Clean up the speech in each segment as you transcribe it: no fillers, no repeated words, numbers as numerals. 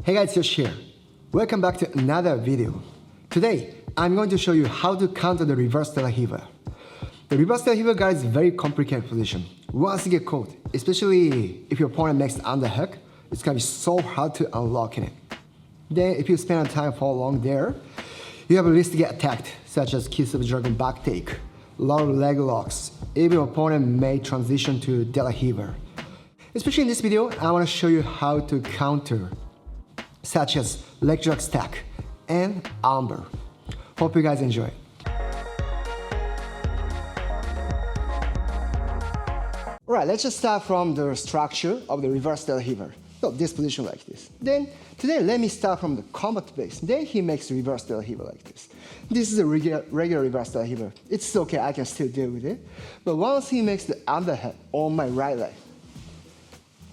Hey guys, Yosh here. Welcome back to another video. Today, I'm going to show you how to counter the reverse de la Riva. The reverse de la Riva guard is a very complicated position. Once you get caught, especially if your opponent makes underhook, it's going to be so hard to unlock in it. Then, if you spend time for long there, you have a risk to get attacked, such as Kiss of the Dragon back take, low leg locks. Even your opponent may transition to de la Riva. Especially in this video, I want to show you how to counter, such as leg drag stack and Armbar. Hope you guys enjoy. Alright, let's just start from the structure of the reverse de la Riva. So this position like this. Then today let me start from the combat base. Then he makes reverse de la Riva like this. This is a regular reverse de la Riva. It's okay, I can still deal with it. But once he makes the underhead on my right leg,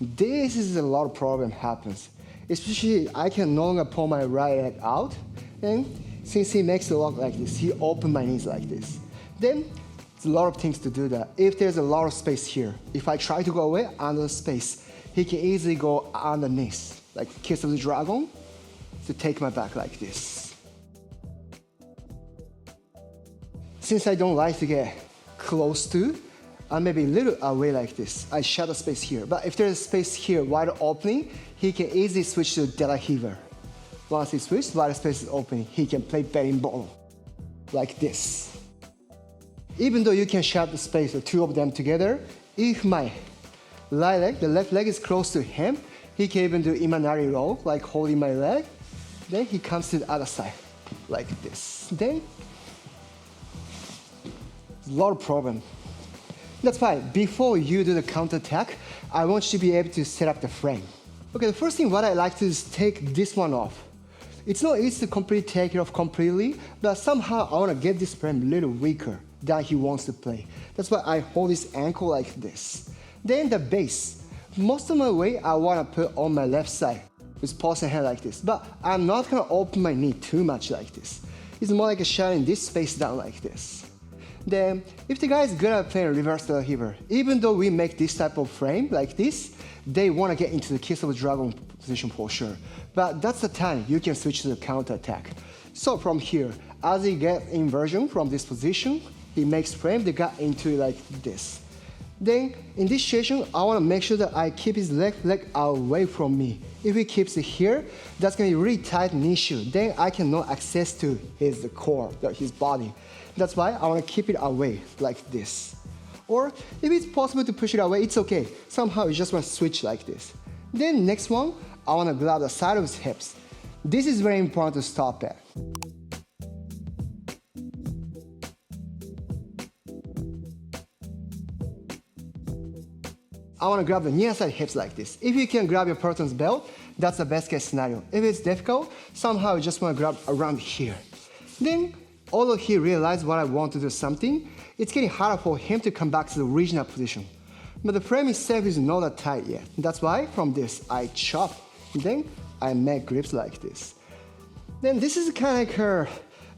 this is a lot of problem happens. Especially I can no longer pull my right leg out, and since he makes a lock like this, he open my knees like this. Then there's a lot of things to do that. If there's a lot of space here, if I try to go away under the space, he can easily go underneath, like Kiss of the Dragon, to take my back like this. Since I don't like to get close to, I may be a little away like this. I shut the space here. But if there's a space here, wide opening, he can easily switch to de la Riva. Once he switches, while the space is open, he can play betting ball like this. Even though you can shut the space, the two of them together, if my right leg, the left leg is close to him, he can even do imanari roll, like holding my leg. Then he comes to the other side, like this. Then, a lot of problem. That's why before you do the counter attack, I want you to be able to set up the frame. Okay, the first thing what I like to do is take this one off. It's not easy to completely take it off completely, but somehow I want to get this frame a little weaker than he wants to play. That's why I hold his ankle like this. Then the base. Most of my weight I want to put on my left side with pulse and hand like this, but I'm not going to open my knee too much like this. It's more like a shutting this space down like this. Then, if the guy is good at playing reverse de la Riva, even though we make this type of frame like this, they want to get into the Kiss of the Dragon position for sure. But that's the time you can switch to the counter attack. So from here, as he gets inversion from this position, he makes frame, they got into like this. Then, in this situation, I want to make sure that I keep his leg away from me. If he keeps it here, that's going to be really tight knee issue. Then I cannot access to his core, his body. That's why I want to keep it away like this. Or if it's possible to push it away, it's okay. Somehow you just want to switch like this. Then next one, I want to grab the side of his hips. This is very important to stop at. I want to grab the near side hips like this. If you can grab your person's belt, that's the best case scenario. If it's difficult, somehow you just want to grab around here. Then, although he realized what I want to do something, it's getting harder for him to come back to the original position. But the frame itself is not that tight yet. That's why from this, I chop. Then I make grips like this. Then this is kind of like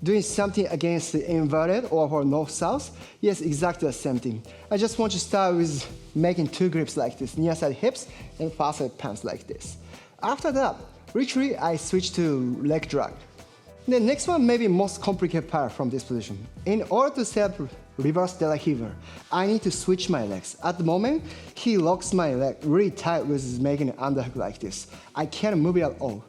doing something against the inverted or for north-south. Yes, exactly the same thing. I just want to start with making two grips like this, near side hips and far side pants like this. After that, retreat, I switch to leg drag. The next one may be most complicated part from this position. In order to set up reverse de la Riva, I need to switch my legs. At the moment, he locks my leg really tight with making an underhook like this. I can't move it at all.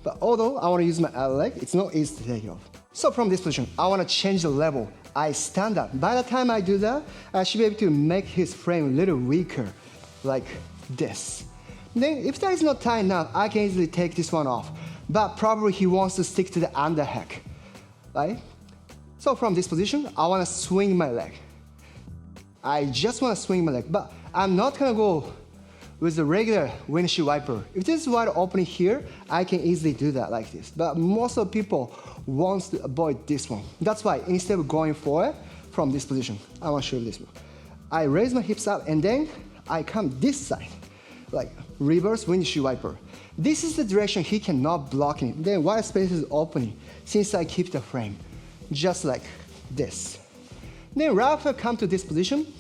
But although I want to use my other leg, it's not easy to take it off. So from this position, I want to change the level. I stand up. By the time I do that, I should be able to make his frame a little weaker, like this. Then if that is not tight enough, I can easily take this one off. But probably he wants to stick to the underhook, right? So from this position, I want to swing my leg. I just want to swing my leg, but I'm not going to go with the regular windshield wiper. If this is wide opening here, I can easily do that like this. But most of the people want to avoid this one. That's why instead of going forward from this position, I want to show you this one. I raise my hips up and then I come this side, like reverse windshield wiper. This is the direction he cannot block in. Then while space is opening, since I keep the frame, just like this. Then right after I come to this position,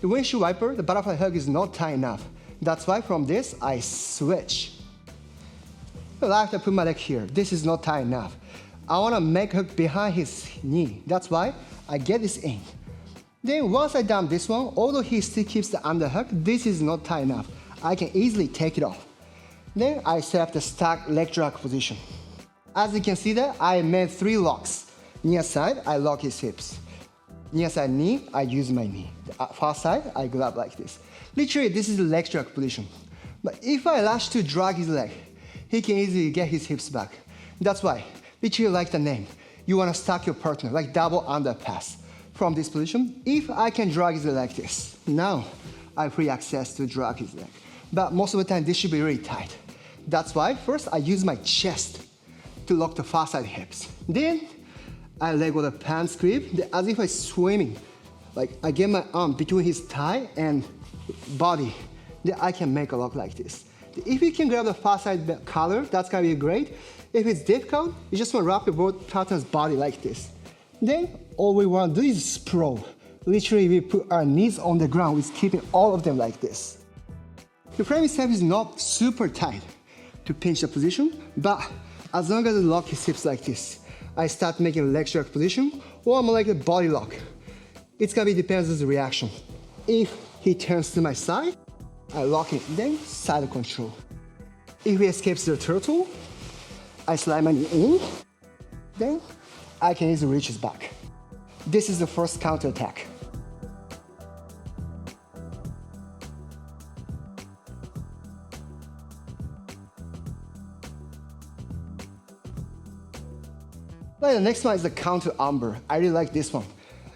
the windshield wiper, the butterfly hug is not tight enough. That's why from this, I switch. So like I put my leg here. This is not tight enough. I want to make hook behind his knee. That's why I get this in. Then once I done this one, although he still keeps the underhook, this is not tight enough. I can easily take it off. Then I set up the stacked leg drag position. As you can see there, I made 3 locks. Near side, I lock his hips. Near side knee, I use my knee. The far side, I grab like this. Literally, this is the leg drag position. But if I rush to drag his leg, he can easily get his hips back. That's why, literally like the name, you want to stack your partner, like double under pass. From this position, if I can drag his leg like this, now I have free access to drag his leg. But most of the time, this should be really tight. That's why first I use my chest to lock the far side hips. Then I let go the pants grip, as if I'm swimming. Like I get my arm between his thigh and body. Then I can make a lock like this. If you can grab the far side collar, that's gonna be great. If it's difficult, you just wanna wrap your both partner's body like this. Then all we want to do is sprawl. Literally, we put our knees on the ground with keeping all of them like this. The frame itself is not super tight to pinch the position, but as long as I lock his hips like this, I start making a leg drag position, or I'm like a body lock. It's gonna be depends on the reaction. If he turns to my side, I lock it, then side control. If he escapes the turtle, I slide my knee in, then I can easily reach his back. This is the first counter attack. Like the next one is the counter armbar. I really like this one,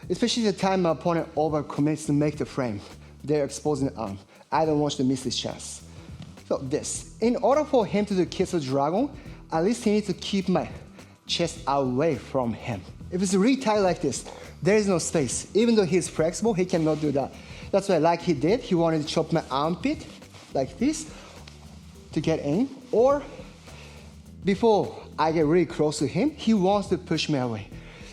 especially the time my opponent overcommits to make the frame. They're exposing the arm. I don't want to miss this chance. So this, in order for him to do Kiss of the Dragon, at least he needs to keep my chest away from him. If it's really tight like this, there is no space. Even though he's flexible, he cannot do that. That's why, like he did, he wanted to chop my armpit like this to get in, or before I get really close to him, he wants to push me away.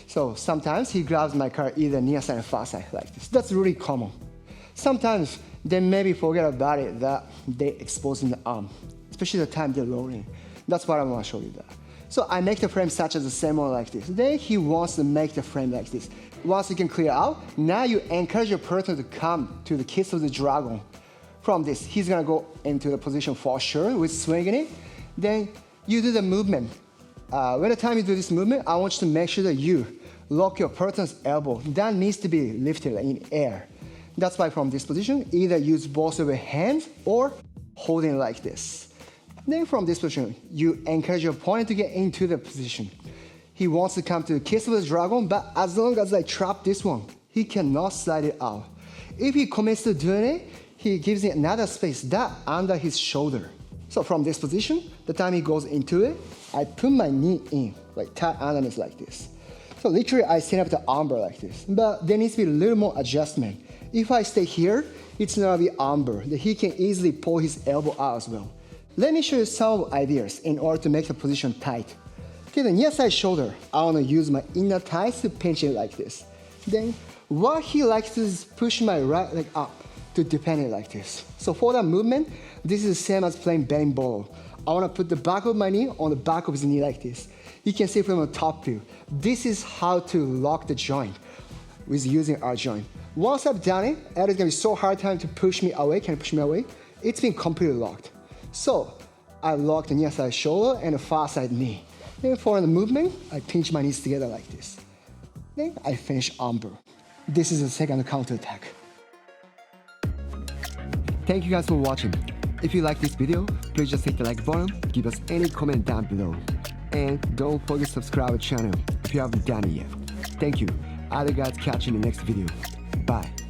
So sometimes he grabs my car either near side or far side like this. That's really common. Sometimes they maybe forget about it that they exposing the arm, especially the time they're lowering. That's what I want to show you that. So I make the frame such as the same one like this. Then he wants to make the frame like this. Once you can clear out, now you encourage your partner to come to the Kiss of the Dragon. From this, he's gonna go into the position for sure with swinging it. Then you do the movement. When the time you do this movement, I want you to make sure that you lock your partner's elbow. That needs to be lifted in air. That's why from this position, either use both of your hands or holding like this. Then from this position, you encourage your opponent to get into the position. He wants to come to the Kiss of the Dragon, but as long as I trap this one, he cannot slide it out. If he commits to doing it, he gives it another space that under his shoulder. So from this position, the time he goes into it, I put my knee in, like tight underneath like this. So literally I set up the armbar like this, but there needs to be a little more adjustment. If I stay here, it's not gonna be armbar, that he can easily pull his elbow out as well. Let me show you some ideas in order to make the position tight. Okay, the near side shoulder, I wanna use my inner thighs to pinch it like this. Then what he likes to do is push my right leg up to depend it like this. So for that movement, this is the same as playing bending ball. I wanna put the back of my knee on the back of his knee like this. You can see from the top view. This is how to lock the joint with using our joint. Once I've done it, and it's gonna be so hard time to push me away, can you push me away? It's been completely locked. So I lock the near side shoulder and the far side knee. Then for the movement, I pinch my knees together like this. Then I finish armbar. This is the second counter attack. Thank you guys for watching. If you like this video, please just hit the like button, give us any comment down below. And don't forget to subscribe to our channel if you haven't done it yet. Thank you. Other guys catch you in the next video. Bye.